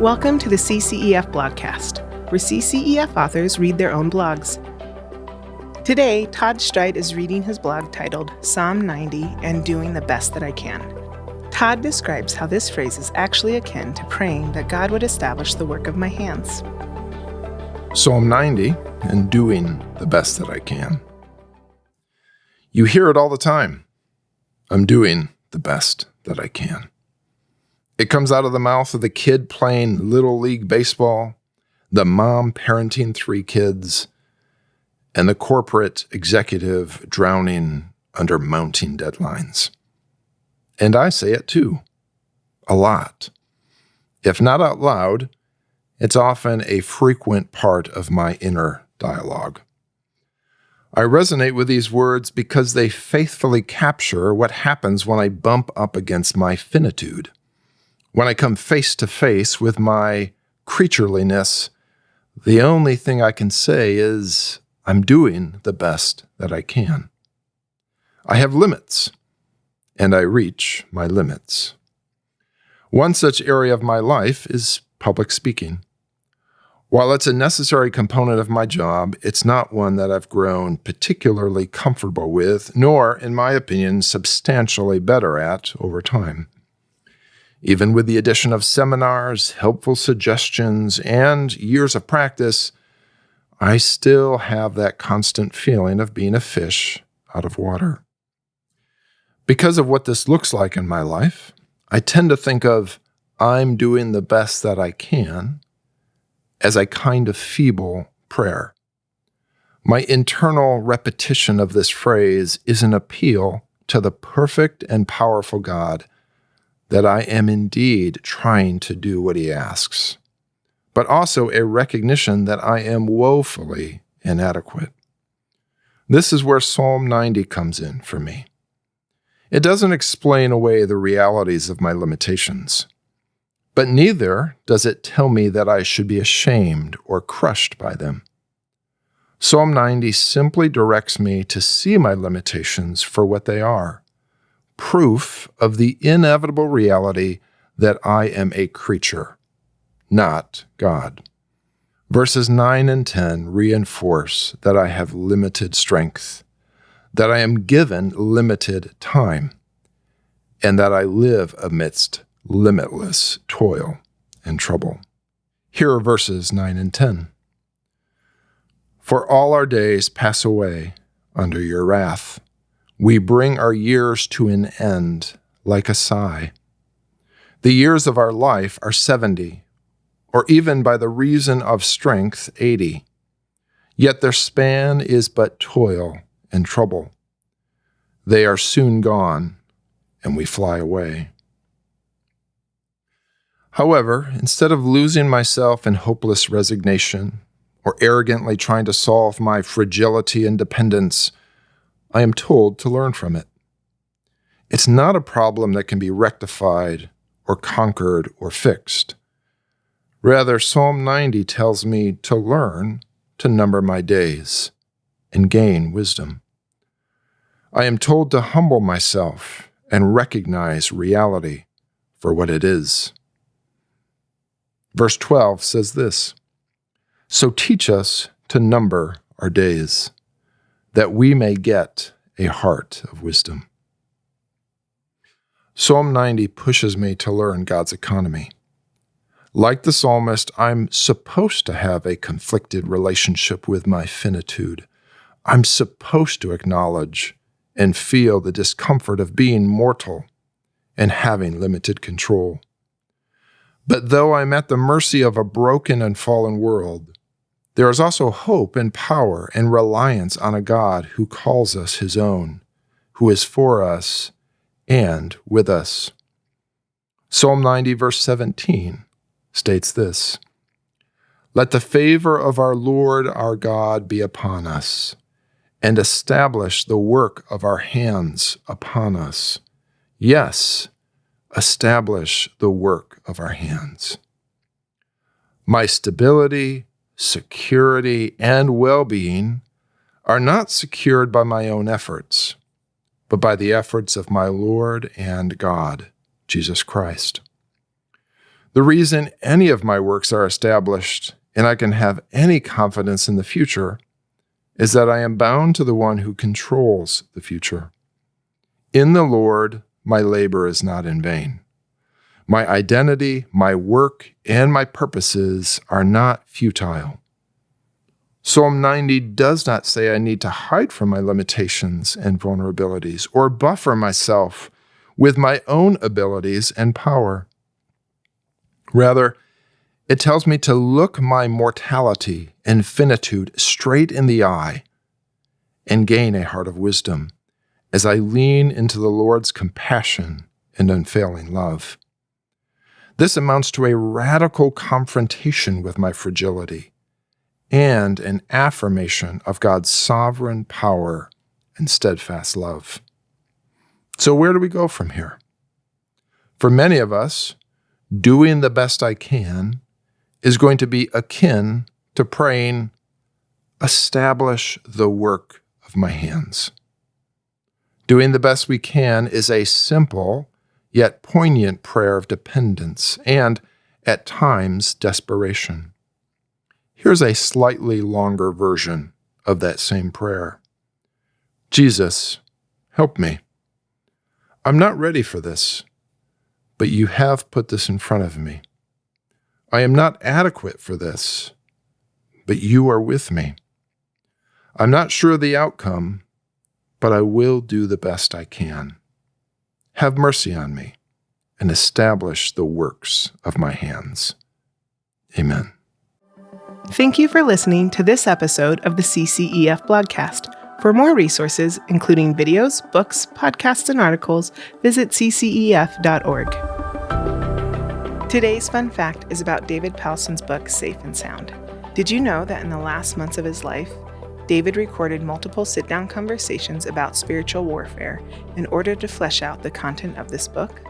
Welcome to the CCEF Blogcast, where CCEF authors read their own blogs. Today, Todd Stryd is reading his blog titled Psalm 90 and Doing the Best That I Can. Todd describes how this phrase is actually akin to praying that God would establish the work of my hands. Psalm 90 and doing the best that I can. You hear it all the time. I'm doing the best that I can. It comes out of the mouth of the kid playing Little League baseball, the mom parenting 3 kids, and the corporate executive drowning under mounting deadlines. And I say it too, a lot. If not out loud, it's often a frequent part of my inner dialogue. I resonate with these words because they faithfully capture what happens when I bump up against my finitude. When I come face to face with my creatureliness, the only thing I can say is, I'm doing the best that I can. I have limits, and I reach my limits. One such area of my life is public speaking. While it's a necessary component of my job, it's not one that I've grown particularly comfortable with, nor, in my opinion, substantially better at over time. Even with the addition of seminars, helpful suggestions, and years of practice, I still have that constant feeling of being a fish out of water. Because of what this looks like in my life, I tend to think of I'm doing the best that I can as a kind of feeble prayer. My internal repetition of this phrase is an appeal to the perfect and powerful God that I am indeed trying to do what he asks, but also a recognition that I am woefully inadequate. This is where Psalm 90 comes in for me. It doesn't explain away the realities of my limitations, but neither does it tell me that I should be ashamed or crushed by them. Psalm 90 simply directs me to see my limitations for what they are, proof of the inevitable reality that I am a creature, not God. Verses 9 and 10 reinforce that I have limited strength, that I am given limited time, and that I live amidst limitless toil and trouble. Here are verses 9 and 10. For all our days pass away under your wrath. We bring our years to an end like a sigh. The years of our life are 70, or even by the reason of strength 80. Yet their span is but toil and trouble. They are soon gone, and we fly away. However, instead of losing myself in hopeless resignation, or arrogantly trying to solve my fragility and dependence, I am told to learn from it. It's not a problem that can be rectified or conquered or fixed. Rather, Psalm 90 tells me to learn to number my days and gain wisdom. I am told to humble myself and recognize reality for what it is. Verse 12 says this, So teach us to number our days, that we may get a heart of wisdom. Psalm 90 pushes me to learn God's economy. Like the psalmist, I'm supposed to have a conflicted relationship with my finitude. I'm supposed to acknowledge and feel the discomfort of being mortal and having limited control. But though I'm at the mercy of a broken and fallen world, there is also hope and power and reliance on a God who calls us his own, who is for us and with us. Psalm 90, verse 17 states this, Let the favor of our Lord our God be upon us, and establish the work of our hands upon us. Yes, establish the work of our hands. My stability, security, and well-being are not secured by my own efforts, but by the efforts of my Lord and God, Jesus Christ. The reason any of my works are established and I can have any confidence in the future is that I am bound to the one who controls the future. In the Lord, my labor is not in vain. My identity, my work, and my purposes are not futile. Psalm 90 does not say I need to hide from my limitations and vulnerabilities or buffer myself with my own abilities and power. Rather, it tells me to look my mortality and finitude straight in the eye and gain a heart of wisdom as I lean into the Lord's compassion and unfailing love. This amounts to a radical confrontation with my fragility and an affirmation of God's sovereign power and steadfast love. So where do we go from here? For many of us, doing the best I can is going to be akin to praying, "Establish the work of my hands." Doing the best we can is a simple yet poignant prayer of dependence and, at times, desperation. Here's a slightly longer version of that same prayer. Jesus, help me. I'm not ready for this, but you have put this in front of me. I am not adequate for this, but you are with me. I'm not sure of the outcome, but I will do the best I can. Have mercy on me and establish the works of my hands. Amen. Thank you for listening to this episode of the CCEF Blogcast. For more resources, including videos, books, podcasts, and articles, visit ccef.org. Today's fun fact is about David Powelson's book, Safe and Sound. Did you know that in the last months of his life, David recorded multiple sit-down conversations about spiritual warfare in order to flesh out the content of this book?